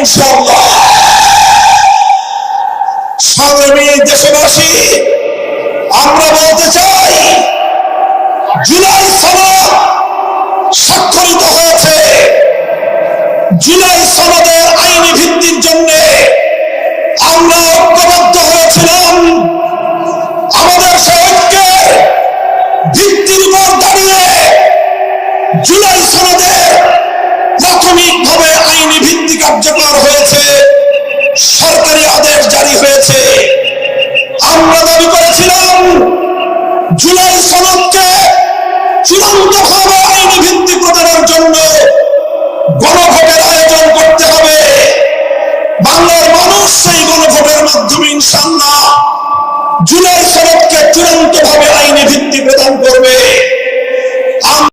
ইনশাআল্লাহ। সংগ্রামী দেশবাসী, আমরা বলতে চাই, জুলাই সনদ স্বাক্ষরিত হয়েছে। জুলাই সনদের আইনি ভিত্তির জন্য আমরা ঐক্যবদ্ধ হয়েছিলাম। আমাদের সেই ঐক্যের ভিত্তির উপর দাঁড়িয়ে জুলাই সনদের প্রাথমিকভাবে আইনি ভিত্তি কার্যকর হয়েছে, সরকারি আদেশ জারি হয়েছে। আমরা দাবি করেছিলাম জুলাই সনদকে চূড়ান্তভাবে আইনি ভিত্তি প্রদানের জন্য গণভোটের আয়োজন করতে হবে। বাংলার মানুষ সেই গণভোটের মাধ্যমে ইনশাআল্লাহ জুলাই সনদকে চূড়ান্তভাবে আইনি ভিত্তি প্রদান করবে।